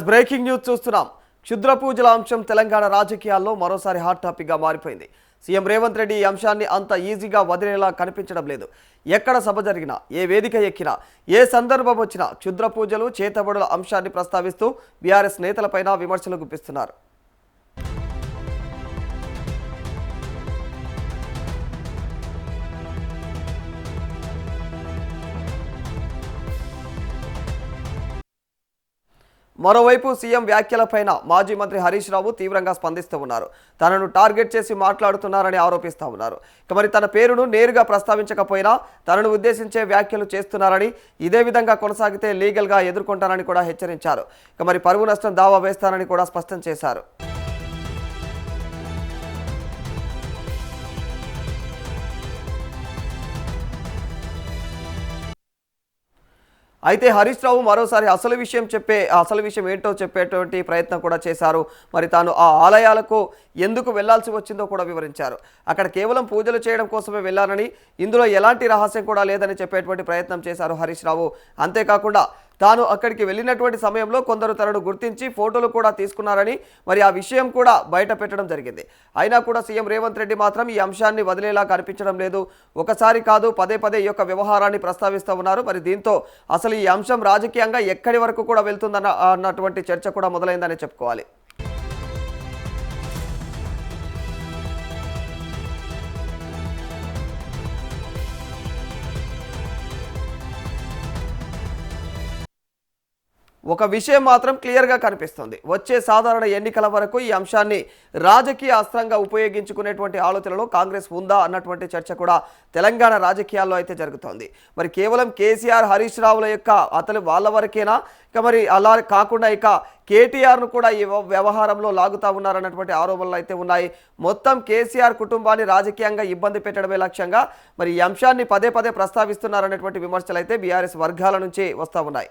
Breaking news చూస్తున్నాం. క్షుద్ర పూజల అంశం తెలంగాణ రాజకీయాల్లో మరోసారి హాట్ టాపిక్ గా మారిపోయింది. సీఎం రేవంత్ రెడ్డి ఈ అంశాన్ని అంత ఈజీగా వదిలేలా కనిపించడం లేదు. ఎక్కడ సభ జరిగినా, ఏ వేదిక ఎక్కినా, ఏ సందర్భం వచ్చినా క్షుద్ర పూజలు, చేతబడుల అంశాన్ని ప్రస్తావిస్తూ బీఆర్ఎస్ నేతలపైన విమర్శలు గుప్పిస్తున్నారు. మరోవైపు సీఎం వ్యాఖ్యలపైన మాజీ మంత్రి హరీష్ రావు తీవ్రంగా స్పందిస్తూ ఉన్నారు. తనను టార్గెట్ చేసి మాట్లాడుతున్నారని ఆరోపిస్తూ ఉన్నారు. మరి తన పేరును నేరుగా ప్రస్తావించకపోయినా తనను ఉద్దేశించే వ్యాఖ్యలు చేస్తున్నారని, ఇదే విధంగా కొనసాగితే లీగల్గా ఎదుర్కొంటారని కూడా హెచ్చరించారు. మరి పరువు నష్టం దావా వేస్తానని కూడా స్పష్టం చేశారు. అయితే హరీష్ రావు మరోసారి అసలు విషయం ఏంటో చెప్పేటువంటి ప్రయత్నం కూడా చేశారు. మరి తాను ఆ ఆలయాలకు ఎందుకు వెళ్లాల్సి వచ్చిందో కూడా వివరించారు. అక్కడ కేవలం పూజలు చేయడం కోసమే వెళ్ళానని, ఇందులో ఎలాంటి రహస్యం కూడా లేదని చెప్పేటువంటి ప్రయత్నం చేశారు హరీష్ రావు. అంతేకాకుండా తాను అక్కడికి వెళ్ళినటువంటి సమయంలో కొందరు తనను గుర్తించి ఫోటోలు కూడా తీసుకున్నారని, మరి ఆ విషయం కూడా బయట పెట్టడం జరిగింది. అయినా కూడా సీఎం రేవంత్ రెడ్డి మాత్రం ఈ అంశాన్ని వదిలేలా కనిపించడం లేదు. ఒకసారి కాదు, పదే పదే ఈ యొక్క వ్యవహారాన్ని ప్రస్తావిస్తూ ఉన్నారు. మరి దీంతో అసలు ఈ అంశం రాజకీయంగా ఎక్కడి వరకు కూడా వెళ్తుందన్నటువంటి చర్చ కూడా మొదలైందని చెప్పుకోవాలి. ఒక విషయం మాత్రం క్లియర్గా కనిపిస్తుంది. వచ్చే సాధారణ ఎన్నికల వరకు ఈ అంశాన్ని రాజకీయ అస్త్రంగా ఉపయోగించుకునేటువంటి ఆలోచనలో కాంగ్రెస్ ఉందా అన్నటువంటి చర్చ కూడా తెలంగాణ రాజకీయాల్లో అయితే జరుగుతోంది. మరి కేవలం కేసీఆర్, హరీష్ రావుల యొక్క వాళ్ళ వరకేనా, మరి అలా కాకుండా ఇక కేటీఆర్ను కూడా ఈ వ్యవహారంలో లాగుతా ఉన్నారన్నటువంటి ఆరోపణలు అయితే ఉన్నాయి. మొత్తం కేసీఆర్ కుటుంబాన్ని రాజకీయంగా ఇబ్బంది పెట్టడమే లక్ష్యంగా మరి ఈ అంశాన్ని పదే పదే ప్రస్తావిస్తున్నారనేటువంటి విమర్శలు అయితే బీఆర్ఎస్ వర్గాల నుంచి వస్తూ ఉన్నాయి.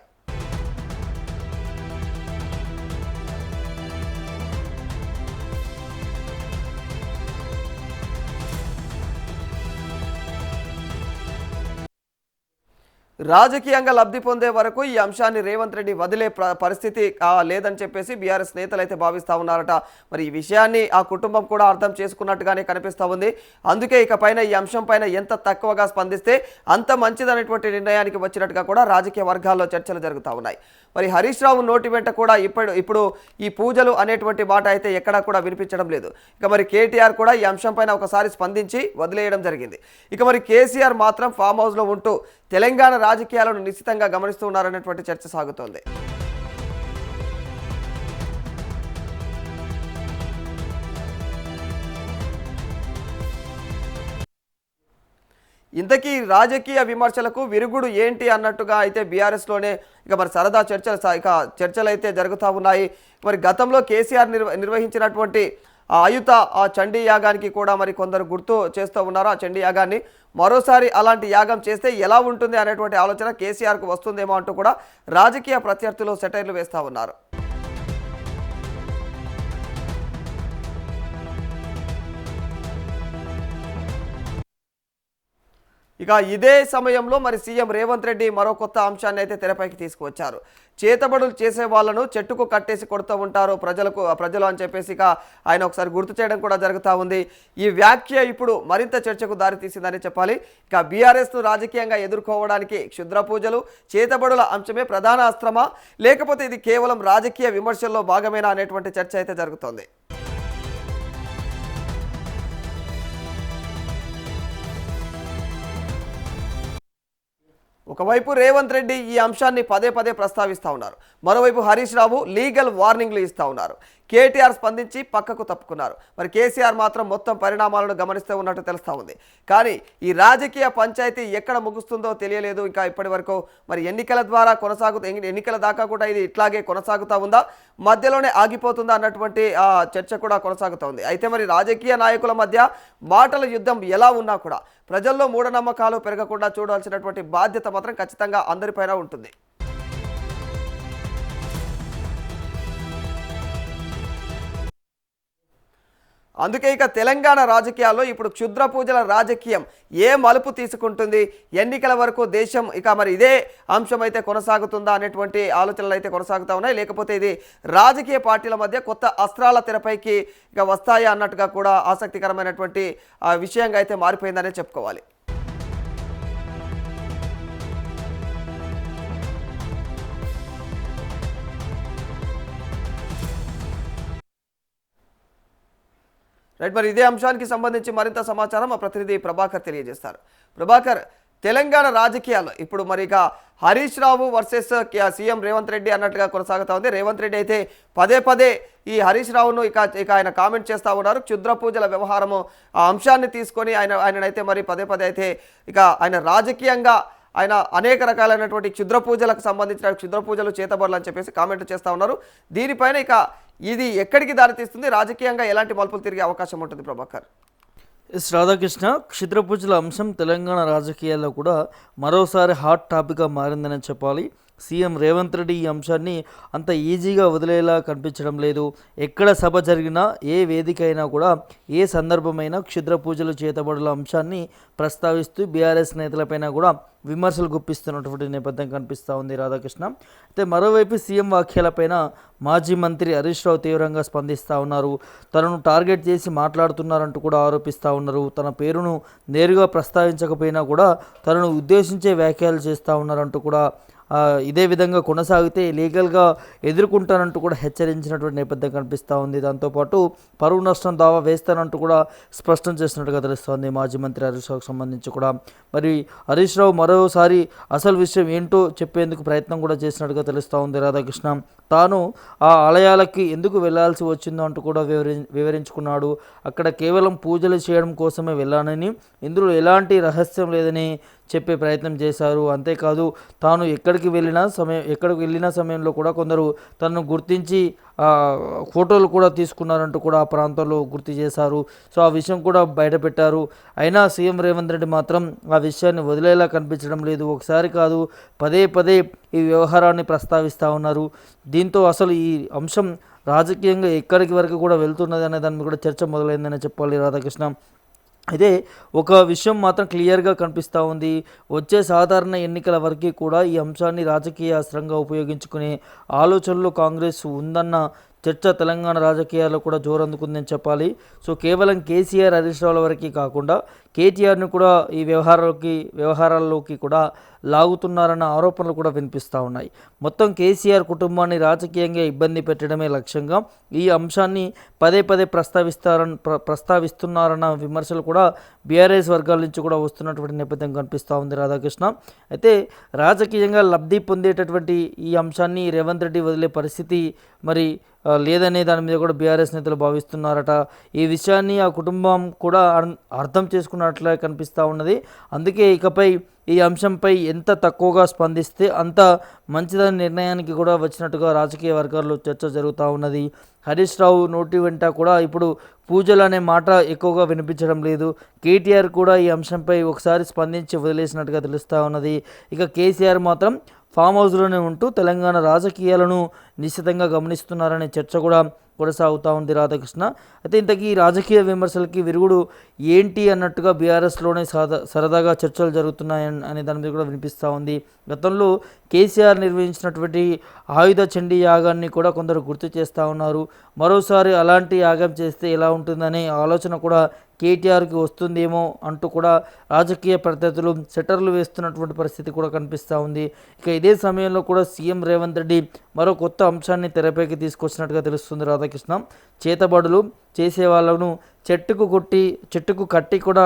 రాజకీయంగా లబ్ధి పొందే వరకు ఈ అంశాన్ని రేవంత్ రెడ్డి వదిలే పరిస్థితి లేదని చెప్పేసి బీఆర్ఎస్ నేతలు అయితే భావిస్తూ ఉన్నారట. మరి ఈ విషయాన్ని ఆ కుటుంబం కూడా అర్థం చేసుకున్నట్టుగానే కనిపిస్తూ ఉంది. అందుకే ఇక పైన ఈ అంశం పైన ఎంత తక్కువగా స్పందిస్తే అంత మంచిదనేటువంటి నిర్ణయానికి వచ్చినట్టుగా కూడా రాజకీయ వర్గాల్లో చర్చలు జరుగుతూ ఉన్నాయి. మరి హరీష్ రావు నోటి వెంట కూడా ఇప్పుడు ఈ పూజలు అనేటువంటి మాట అయితే ఎక్కడా కూడా వినిపించడం లేదు. ఇక మరి కేటీఆర్ కూడా ఈ అంశం పైన ఒకసారి స్పందించి వదిలేయడం జరిగింది. ఇక మరి కేసీఆర్ మాత్రం ఫామ్ హౌస్లో ఉంటూ తెలంగాణ రాజకీయాలను నిశ్చితంగా గమనిస్తూ ఉన్నారనేటువంటి చర్చ సాగుతోంది. ఇంతకీ రాజకీయ విమర్శలకు విరుగుడు ఏంటి అన్నట్టుగా అయితే బీఆర్ఎస్లోనే ఇక మరి సరదా చర్చలు అయితే జరుగుతూ ఉన్నాయి. మరి గతంలో కేసీఆర్ నిర్వహించినటువంటి ఆయుత చండీ యాగానికి కూడా మరి కొందరు గుర్తు చేస్తూ ఉన్నారు. ఆ చండీ యాగాన్ని మరోసారి అలాంటి యాగం చేస్తే ఎలా ఉంటుంది అనేటువంటి ఆలోచన కేసీఆర్కు వస్తుందేమో అంటూ కూడా రాజకీయ ప్రత్యర్థులు సెటైర్లు వేస్తూ ఉన్నారు. ఇక ఇదే సమయంలో మరి సీఎం రేవంత్ రెడ్డి మరో కొత్త అంశాన్ని అయితే తెరపైకి తీసుకువచ్చారు. చేతబడులు చేసే వాళ్ళను చెట్టుకు కట్టేసి కొడుతూ ఉంటారు ప్రజలు అని చెప్పేసి ఇక ఆయన ఒకసారి గుర్తు చేయడం కూడా జరుగుతూ ఉంది. ఈ వ్యాఖ్య ఇప్పుడు మరింత చర్చకు దారితీసిందని చెప్పాలి. ఇక బీఆర్ఎస్ను రాజకీయంగా ఎదుర్కోవడానికి క్షుద్ర పూజలు, చేతబడుల అంశమే ప్రధాన అస్త్రమా, లేకపోతే ఇది కేవలం రాజకీయ విమర్శల్లో భాగమేనా అనేటువంటి చర్చ అయితే జరుగుతోంది. ఒకవైపు రేవంత్ రెడ్డి ఈ అంశాన్ని పదే పదే ప్రస్తావిస్తూ ఉన్నారు. మరోవైపు హరీష్ రావు లీగల్ వార్నింగ్లు ఇస్తూ ఉన్నారు. కేటీఆర్ స్పందించి పక్కకు తప్పుకున్నారు. మరి కేసీఆర్ మాత్రం మొత్తం పరిణామాలను గమనిస్తూ ఉన్నట్టు తెలుస్తూ ఉంది. కానీ ఈ రాజకీయ పంచాయతీ ఎక్కడ ముగుస్తుందో తెలియలేదు. ఇంకా ఇప్పటి వరకు మరి ఎన్నికల దాకా కూడా ఇది ఇట్లాగే కొనసాగుతూ ఉందా, మధ్యలోనే ఆగిపోతుందా అన్నటువంటి చర్చ కూడా కొనసాగుతూ ఉంది. అయితే మరి రాజకీయ నాయకుల మధ్య మాటల యుద్ధం ఎలా ఉన్నా కూడా ప్రజల్లో మూఢనమ్మకాలు పెరగకుండా చూడాల్సినటువంటి బాధ్యత మాత్రం ఖచ్చితంగా అందరిపైన ఉంటుంది. అందుకే ఇక తెలంగాణ రాజకీయాల్లో ఇప్పుడు క్షుద్ర పూజల రాజకీయం ఏ మలుపు తీసుకుంటుంది, ఎన్నికల వరకు దేశం ఇక మరి ఇదే అంశం అయితే కొనసాగుతుందా అనేటువంటి ఆలోచనలు అయితే కొనసాగుతూ ఉన్నాయి, లేకపోతే ఇది రాజకీయ పార్టీల మధ్య కొత్త అస్త్రాల తెరపైకి ఇక వస్తాయా అన్నట్టుగా కూడా ఆసక్తికరమైనటువంటి విషయంగా అయితే మారిపోయిందనే చెప్పుకోవాలి. రైట్, మరి ఇదే అంశానికి సంబంధించి మరింత సమాచారం మా ప్రతినిధి ప్రభాకర్ తెలియజేస్తారు. ప్రభాకర్, తెలంగాణ రాజకీయాల్లో ఇప్పుడు మరి ఇక హరీష్ రావు వర్సెస్ సీఎం రేవంత్ రెడ్డి అన్నట్టుగా కొనసాగుతూ ఉంది. రేవంత్ రెడ్డి అయితే పదే పదే ఈ హరీష్ రావును ఇక ఆయన కామెంట్ చేస్తూ ఉన్నారు. క్షుద్ర పూజల వ్యవహారము ఆ అంశాన్ని తీసుకొని ఆయననైతే మరి పదే పదే అయితే ఇక ఆయన రాజకీయంగా ఆయన అనేక రకాలైనటువంటి క్షుద్ర పూజలకు సంబంధించిన క్షుద్ర పూజలు చేతబడులు అని చెప్పేసి కామెంట్లు చేస్తూ ఉన్నారు. దీనిపైన ఇక ఇది ఎక్కడికి దారితీస్తుంది, రాజకీయంగా ఎలాంటి మలుపులు తిరిగే అవకాశం ఉంటుంది ప్రభాకర్? ఎస్ రాధాకృష్ణ, క్షుద్ర పూజల అంశం తెలంగాణ రాజకీయాల్లో కూడా మరోసారి హాట్ టాపిక్గా మారిందని చెప్పాలి. సీఎం రేవంత్ రెడ్డి ఈ అంశాన్ని అంత ఈజీగా వదిలేలా కనిపించడం లేదు. ఎక్కడ సభ జరిగినా, ఏ వేదిక అయినా కూడా, ఏ సందర్భమైనా క్షుద్ర పూజలు చేతబడుల అంశాన్ని ప్రస్తావిస్తూ బీఆర్ఎస్ నేతలపైన కూడా విమర్శలు గుప్పిస్తున్నటువంటి నేపథ్యం కనిపిస్తూ ఉంది రాధాకృష్ణ. అయితే మరోవైపు సీఎం వ్యాఖ్యలపైన మాజీ మంత్రి హరీష్ రావు తీవ్రంగా స్పందిస్తూ ఉన్నారు. తనను టార్గెట్ చేసి మాట్లాడుతున్నారంటూ కూడా ఆరోపిస్తూ ఉన్నారు. తన పేరును నేరుగా ప్రస్తావించకపోయినా కూడా తనను ఉద్దేశించే వ్యాఖ్యలు చేస్తూ ఉన్నారంటూ కూడా ఇదే విధంగా కొనసాగితే లీగల్గా ఎదుర్కొంటానంటూ కూడా హెచ్చరించినటువంటి నేపథ్యం కనిపిస్తూ ఉంది. దాంతోపాటు పరువు నష్టం దావా వేస్తానంటూ కూడా స్పష్టం చేసినట్టుగా తెలుస్తోంది మాజీ మంత్రి హరీష్ రావుకు సంబంధించి కూడా. మరి హరీష్ రావు మరోసారి అసలు విషయం ఏంటో చెప్పేందుకు ప్రయత్నం కూడా చేసినట్టుగా తెలుస్తూ ఉంది రాధాకృష్ణ. తాను ఆ ఆలయాలకి ఎందుకు వెళ్లాల్సి వచ్చిందో అంటూ కూడా వివరించుకున్నాడు. అక్కడ కేవలం పూజలు చేయడం కోసమే వెళ్ళానని, ఇందులో ఎలాంటి రహస్యం లేదని చెప్పే ప్రయత్నం చేశారు. అంతేకాదు తాను ఎక్కడికి వెళ్ళిన సమయంలో కూడా కొందరు తనను గుర్తించి ఫోటోలు కూడా తీసుకున్నారంటూ కూడా ఆ ప్రాంతంలో గుర్తు చేశారు. సో ఆ విషయం కూడా బయటపెట్టారు. అయినా సీఎం రేవంత్ రెడ్డి మాత్రం ఆ విషయాన్ని వదిలేలా కనిపించడం లేదు. ఒకసారి కాదు, పదే పదే ఈ వ్యవహారాన్ని ప్రస్తావిస్తూ ఉన్నారు. దీంతో అసలు ఈ అంశం రాజకీయంగా ఎక్కడికి వరకు కూడా వెళ్తున్నది అనే దాని మీద కూడా చర్చ మొదలైందని చెప్పాలి రాధాకృష్ణ. అయితే ఒక విషయం మాత్రం క్లియర్గా కనిపిస్తూ ఉంది. వచ్చే సాధారణ ఎన్నికల వరకు కూడా ఈ అంశాన్ని రాజకీయ అస్త్రంగా ఉపయోగించుకునే ఆలోచనలో కాంగ్రెస్ ఉందన్న చర్చ తెలంగాణ రాజకీయాల్లో కూడా జోరందుకుందని చెప్పాలి. సో కేవలం కేసీఆర్ హరీష్ రావుల వరకు కాకుండా కేటీఆర్ని కూడా ఈ వ్యవహారాల్లోకి కూడా లాగుతున్నారన్న ఆరోపణలు కూడా వినిపిస్తూ ఉన్నాయి. మొత్తం కేసీఆర్ కుటుంబాన్ని రాజకీయంగా ఇబ్బంది పెట్టడమే లక్ష్యంగా ఈ అంశాన్ని పదే పదే ప్రస్తావిస్తున్నారన్న విమర్శలు కూడా బీఆర్ఎస్ వర్గాల నుంచి కూడా వస్తున్నటువంటి నేపథ్యం కనిపిస్తూ ఉంది రాధాకృష్ణ. అయితే రాజకీయంగా లబ్ధి పొందేటటువంటి ఈ అంశాన్ని రేవంత్ రెడ్డి వదిలే పరిస్థితి మరి లేదనే దాని మీద కూడా బీఆర్ఎస్ నేతలు భావిస్తున్నారట. ఈ విషయాన్ని ఆ కుటుంబం కూడా అర్థం చేసుకున్నట్లే కనిపిస్తూ ఉన్నది. అందుకే ఇకపై ఈ అంశంపై ఎంత తక్కువగా స్పందిస్తే అంత మంచిదని నిర్ణయానికి కూడా వచ్చినట్టుగా రాజకీయ వర్గాల్లో చర్చ జరుగుతూ ఉన్నది. హరీష్ రావు నోటి వెంట కూడా ఇప్పుడు పూజలు అనే మాట ఎక్కువగా వినిపించడం లేదు. కేటీఆర్ కూడా ఈ అంశంపై ఒకసారి స్పందించి వదిలేసినట్టుగా తెలుస్తూ ఉన్నది. ఇక కేసీఆర్ మాత్రం ఫామ్ హౌస్లోనే ఉంటూ తెలంగాణ రాజకీయాలను నిశ్చితంగా గమనిస్తున్నారనే చర్చ కూడా కొనసాగుతూ ఉంది రాధాకృష్ణ. అయితే ఇంతకీ రాజకీయ విమర్శలకి విరుగుడు ఏంటి అన్నట్టుగా బీఆర్ఎస్లోనే సరదాగా చర్చలు జరుగుతున్నాయి అనే దాని మీద కూడా వినిపిస్తూ ఉంది. గతంలో కేసీఆర్ నిర్వహించినటువంటి ఆయుధ చండీ యాగాన్ని కూడా కొందరు గుర్తు చేస్తూ ఉన్నారు. మరోసారి అలాంటి యాగం చేస్తే ఎలా ఉంటుందనే ఆలోచన కూడా కేటీఆర్కి వస్తుందేమో అంటూ కూడా రాజకీయ ప్రత్యర్థులు సెటర్లు వేస్తున్నటువంటి పరిస్థితి కూడా కనిపిస్తూ ఉంది. ఇక ఇదే సమయంలో కూడా సీఎం రేవంత్ రెడ్డి మరో కొత్త అంశాన్ని తెరపైకి తీసుకొచ్చినట్టుగా తెలుస్తుంది రాధాకృష్ణ. చేతబడులు చేసే వాళ్ళను చెట్టుకు కట్టి కూడా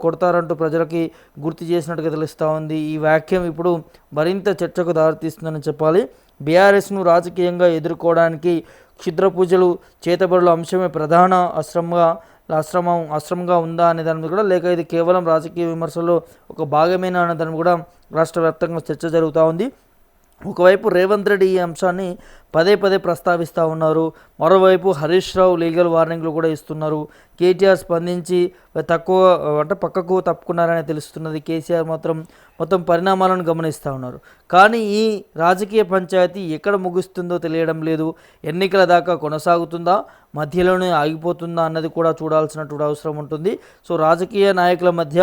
కొడతారంటూ ప్రజలకి గుర్తు చేసినట్టుగా తెలుస్తూ ఉంది. ఈ వాక్యం ఇప్పుడు మరింత చర్చకు దారితీస్తుందని చెప్పాలి. బీఆర్ఎస్ను రాజకీయంగా ఎదుర్కోవడానికి క్షుద్ర పూజలు చేతబడుల అంశమే ప్రధాన అస్త్రంగా ఉందా అనే దాని మీద కూడా, లేక ఇది కేవలం రాజకీయ విమర్శల్లో ఒక భాగమేనా అనే దాని కూడా రాష్ట్ర వ్యాప్తంగా చర్చ జరుగుతూ ఉంది. ఒకవైపు రేవంత్ రెడ్డి ఈ అంశాన్ని పదే పదే ప్రస్తావిస్తూ ఉన్నారు. మరోవైపు హరీష్ రావు లీగల్ వార్నింగ్లు కూడా ఇస్తున్నారు. కేటీఆర్ స్పందించి తక్కువ అంటే పక్కకు తప్పుకున్నారని తెలుస్తున్నది. కేసీఆర్ మాత్రం మొత్తం పరిణామాలను గమనిస్తూ ఉన్నారు. కానీ ఈ రాజకీయ పంచాయతీ ఎక్కడ ముగుస్తుందో తెలియడం లేదు. ఎన్నికల దాకా కొనసాగుతుందా, మధ్యలోనే ఆగిపోతుందా అన్నది కూడా చూడాల్సినటువంటి అవసరం ఉంటుంది. సో రాజకీయ నాయకుల మధ్య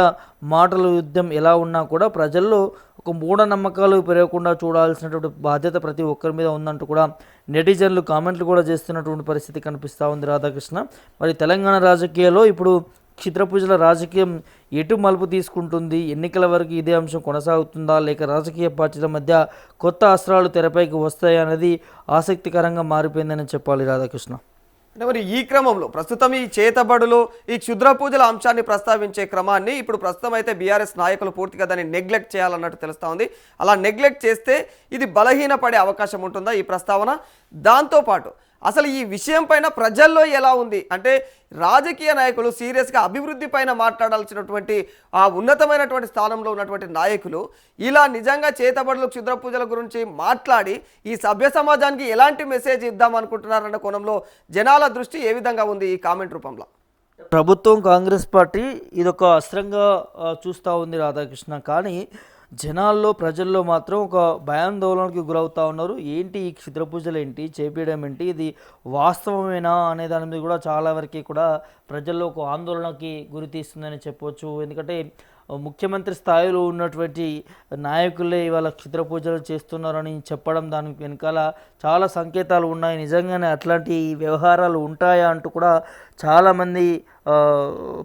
మాటల యుద్ధం ఎలా ఉన్నా కూడా ప్రజల్లో ఒక మూఢనమ్మకాలు పెరగకుండా చూడాల్సినటువంటి బాధ్యత ప్రతి ఒక్కరి మీద ఉందంటూ కూడా నెటిజన్లు కామెంట్లు కూడా చేస్తున్నటువంటి పరిస్థితి కనిపిస్తూ ఉంది రాధాకృష్ణ. మరి తెలంగాణ రాజకీయాల్లో ఇప్పుడు క్షిద్రపూజల రాజకీయం ఎటు మలుపు తీసుకుంటుంది, ఎన్నికల వరకు ఇదే అంశం కొనసాగుతుందా, లేక రాజకీయ పార్టీల మధ్య కొత్త అస్త్రాలు తెరపైకి వస్తాయా అనేది ఆసక్తికరంగా మారిపోయిందని చెప్పాలి రాధాకృష్ణ. అంటే మరి ఈ క్రమంలో ప్రస్తుతం ఈ చేతబడులు ఈ క్షుద్ర పూజల అంశాన్ని ప్రస్తావించే క్రమాన్ని ఇప్పుడు ప్రస్తుతం అయితే బీఆర్ఎస్ నాయకులు పూర్తిగా దాన్ని నెగ్లెక్ట్ చేయాలన్నట్టు తెలుస్తూ ఉంది. అలా నెగ్లెక్ట్ చేస్తే ఇది బలహీనపడే అవకాశం ఉంటుందా ఈ ప్రస్తావన? దాంతోపాటు అసలు ఈ విషయం పైన ప్రజల్లో ఎలా ఉంది అంటే రాజకీయ నాయకులు సీరియస్గా అభివృద్ధి పైన మాట్లాడాల్సినటువంటి ఆ ఉన్నతమైనటువంటి స్థానంలో ఉన్నటువంటి నాయకులు ఇలా నిజంగా చేతబడులు క్షుద్ర పూజల గురించి మాట్లాడి ఈ సభ్య సమాజానికి ఎలాంటి మెసేజ్ ఇద్దాం అనుకుంటున్నారన్న కోణంలో జనాల దృష్టి ఏ విధంగా ఉంది ఈ కామెంట్ రూపంలో? ప్రభుత్వం కాంగ్రెస్ పార్టీ ఇదొక అస్త్రంగా చూస్తూ ఉంది రాధాకృష్ణ. కానీ జనాల్లో ప్రజల్లో మాత్రం ఒక భయాందోళనకి గురవుతూ ఉన్నారు. ఏంటి ఈ క్షుద్ర పూజలు ఏంటి, చేపించడం ఏంటి, ఇది వాస్తవమేనా అనే దాని మీద కూడా చాలా వరకు కూడా ప్రజల్లో ఒక ఆందోళనకి గురి తీస్తుందని చెప్పవచ్చు. ఎందుకంటే ముఖ్యమంత్రి స్థాయిలో ఉన్నటువంటి నాయకులే ఇవాళ క్షుద్ర పూజలు చేస్తున్నారని చెప్పడం దానికి వెనకాల చాలా సంకేతాలు ఉన్నాయి. నిజంగానే అట్లాంటి వ్యవహారాలు ఉంటాయా అంటూ కూడా చాలామంది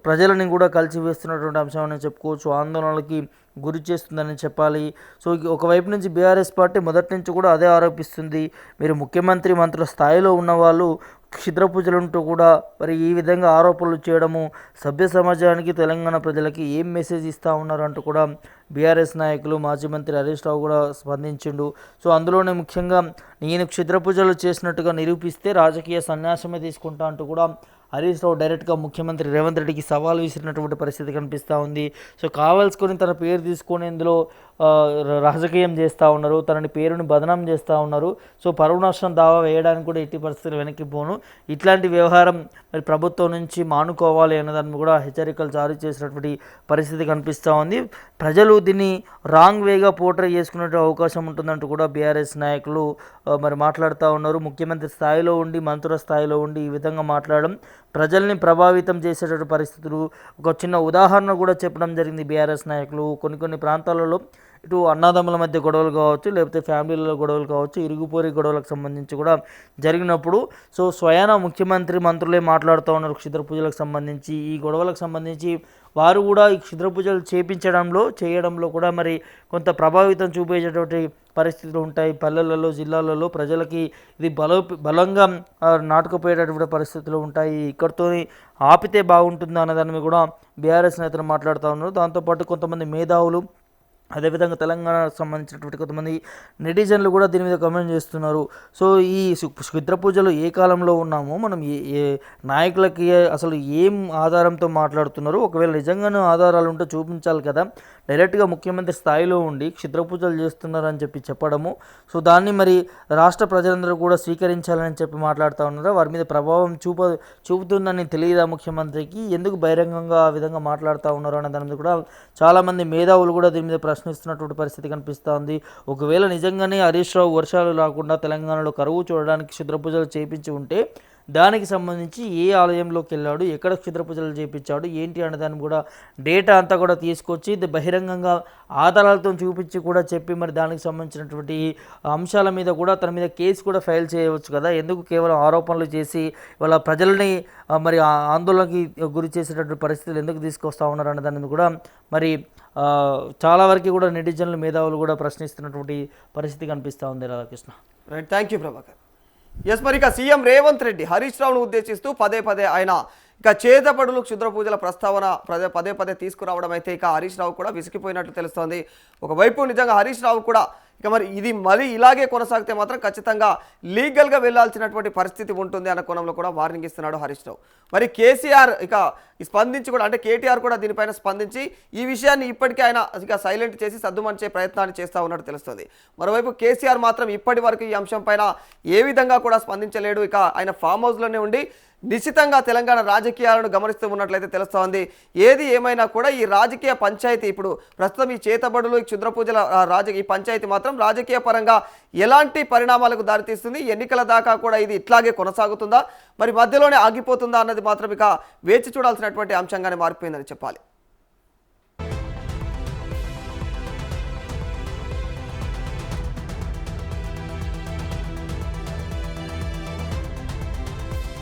ప్రజలని కూడా కలిసివేస్తున్నటువంటి అంశం అని చెప్పుకోవచ్చు. ఆందోళనలకి గురి చేస్తుందని చెప్పాలి. సో ఒకవైపు నుంచి బీఆర్ఎస్ పార్టీ మొదటి నుంచి కూడా అదే ఆరోపిస్తుంది. మీరు ముఖ్యమంత్రి మంత్రుల స్థాయిలో ఉన్నవాళ్ళు క్షుద్ర పూజలుంటూ కూడా మరి ఈ విధంగా ఆరోపణలు చేయడము సభ్య సమాజానికి తెలంగాణ ప్రజలకి ఏం మెసేజ్ ఇస్తూ ఉన్నారు అంటూ కూడా బీఆర్ఎస్ నాయకులు మాజీ మంత్రి హరీష్ రావు కూడా స్పందించిండు. సో అందులోనే ముఖ్యంగా నేను క్షుద్ర పూజలు చేసినట్టుగా నిరూపిస్తే రాజకీయ సన్యాసమే తీసుకుంటా అంటూ కూడా హరీష్ రావు డైరెక్ట్గా ముఖ్యమంత్రి రేవంత్ రెడ్డికి సవాల్ విసిరినటువంటి పరిస్థితి కనిపిస్తూ ఉంది. సో కావాల్సుకొని తన పేరు తీసుకొని ఇందులో రాజకీయం చేస్తూ ఉన్నారు, తనని పేరుని బదనాం చేస్తూ ఉన్నారు. సో పరువు నష్టం దావా వేయడానికి కూడా ఎట్టి పరిస్థితులు వెనక్కిపోను. ఇట్లాంటి వ్యవహారం మరి ప్రభుత్వం నుంచి మానుకోవాలి అన్నదాన్ని కూడా హెచ్చరికలు జారీ చేసినటువంటి పరిస్థితి కనిపిస్తూ ఉంది. ప్రజలు దీన్ని రాంగ్ వేగా పోర్ట్రే చేసుకునే అవకాశం ఉంటుందంటూ కూడా బీఆర్ఎస్ నాయకులు మరి మాట్లాడుతూ ఉన్నారు. ముఖ్యమంత్రి స్థాయిలో ఉండి మంత్రుల స్థాయిలో ఉండి ఈ విధంగా మాట్లాడడం ప్రజల్ని ప్రభావితం చేసేటటువంటి పరిస్థితులు. ఒక చిన్న ఉదాహరణ కూడా చెప్పడం జరిగింది బీఆర్ఎస్ నాయకులు. కొన్ని ప్రాంతాలలో ఇటు అన్నదమ్ముల మధ్య గొడవలు కావచ్చు, లేకపోతే ఫ్యామిలీలలో గొడవలు కావచ్చు, ఇరుగుపోరి గొడవలకు సంబంధించి కూడా జరిగినప్పుడు సో స్వయాన ముఖ్యమంత్రి మంత్రులే మాట్లాడుతూ ఉన్నారు క్షుద్ర పూజలకు సంబంధించి. ఈ గొడవలకు సంబంధించి వారు కూడా ఈ క్షుద్ర పూజలు చేయడంలో కూడా మరి కొంత ప్రభావితం చూపేటటువంటి పరిస్థితులు ఉంటాయి. పల్లెలలో జిల్లాలలో ప్రజలకి ఇది బలంగా నాటుకుపోయేటటువంటి పరిస్థితులు ఉంటాయి. ఇక్కడితోని ఆపితే బాగుంటుందా అనే దాని మీద కూడా బీఆర్ఎస్ నేతలు మాట్లాడుతూ ఉన్నారు. దాంతోపాటు కొంతమంది మేధావులు అదేవిధంగా తెలంగాణకు సంబంధించినటువంటి కొంతమంది నెటిజన్లు కూడా దీని మీద కమెంట్ చేస్తున్నారు. సో ఈ క్షుద్ర పూజలు ఏ కాలంలో ఉన్నామో మనం ఏ నాయకులకి అసలు ఏం ఆధారంతో మాట్లాడుతున్నారు, ఒకవేళ నిజంగానే ఆధారాలు ఉంటే చూపించాలి కదా. డైరెక్ట్గా ముఖ్యమంత్రి స్థాయిలో ఉండి క్షుద్ర పూజలు చేస్తున్నారని చెప్పడము, సో దాన్ని మరి రాష్ట్ర ప్రజలందరూ కూడా స్వీకరించాలని చెప్పి మాట్లాడుతూ ఉన్నారు. వారి మీద ప్రభావం చూపుతుందని తెలియదా ముఖ్యమంత్రికి, ఎందుకు బహిరంగంగా ఆ విధంగా మాట్లాడుతూ ఉన్నారు అనే దాని మీద కూడా చాలామంది మేధావులు కూడా దీని మీద ప్రశ్నిస్తున్నటువంటి పరిస్థితి కనిపిస్తూ ఉంది. ఒకవేళ నిజంగానే హరీష్ రావు వర్షాలు రాకుండా తెలంగాణలో కరువు చూడడానికి క్షుద్ర పూజలు చేయించి ఉంటే దానికి సంబంధించి ఏ ఆలయంలోకి వెళ్ళాడు, ఎక్కడ క్షుద్ర పూజలు చేయించాడు ఏంటి అనే దాన్ని కూడా డేటా అంతా కూడా తీసుకొచ్చి బహిరంగంగా ఆధారాలతో చూపించి కూడా చెప్పి మరి దానికి సంబంధించినటువంటి అంశాల మీద కూడా తన మీద కేసు కూడా ఫైల్ చేయవచ్చు కదా. ఎందుకు కేవలం ఆరోపణలు చేసి వాళ్ళ ప్రజల్ని మరి ఆందోళనకి గురి చేసేటటువంటి పరిస్థితులు ఎందుకు తీసుకొస్తా ఉన్నారు అనే దాని మీద కూడా మరి చాలా వరకు కూడా నెటిజన్లు మేధావులు కూడా ప్రశ్నిస్తున్నటువంటి పరిస్థితి కనిపిస్తూ ఉంది Radhakrishna. Right, thank you Prabhakar. Yes, మరి ఇక సీఎం రేవంత్ రెడ్డి హరీష్ రావును ఉద్దేశిస్తూ పదే ఆయన ఇక చేతబడులు క్షుద్ర పూజల ప్రస్తావన పదే పదే తీసుకురావడం అయితే ఇక హరీష్ రావు కూడా విసిగిపోయినట్లు తెలుస్తోంది. ఒకవైపు నిజంగా హరీష్ రావు కూడా ఇక మరి ఇలాగే కొనసాగితే మాత్రం ఖచ్చితంగా లీగల్గా వెళ్లాల్సినటువంటి పరిస్థితి ఉంటుంది అన్న కోణంలో కూడా వార్నింగ్ ఇస్తున్నాడు హరీష్ రావు. మరి కేసీఆర్ ఇక స్పందించి కూడా అంటే కేటీఆర్ కూడా దీనిపైన స్పందించి ఈ విషయాన్ని ఇప్పటికే ఆయన ఇక సైలెంట్ చేసి సద్దుమనిచే ప్రయత్నాన్ని చేస్తూ ఉన్నట్టు తెలుస్తుంది. మరోవైపు కేసీఆర్ మాత్రం ఇప్పటి వరకు ఈ అంశం పైన ఏ విధంగా కూడా స్పందించలేడు. ఇక ఆయన ఫామ్ హౌస్లోనే ఉండి నిశ్చితంగా తెలంగాణ రాజకీయాలను గమనిస్తూ ఉన్నట్లయితే తెలుస్తోంది. ఏది ఏమైనా కూడా ఈ రాజకీయ పంచాయతీ ఇప్పుడు ప్రస్తుతం ఈ చేతబడులు ఈ క్షుద్ర పూజల ఈ పంచాయతీ మాత్రం రాజకీయ పరంగా ఎలాంటి పరిణామాలకు దారితీస్తుంది, ఎన్నికల దాకా కూడా ఇది ఇట్లాగే కొనసాగుతుందా, మరి మధ్యలోనే ఆగిపోతుందా అన్నది మాత్రం ఇక వేచి చూడాల్సినటువంటి అంశంగానే మారిపోయిందని చెప్పాలి.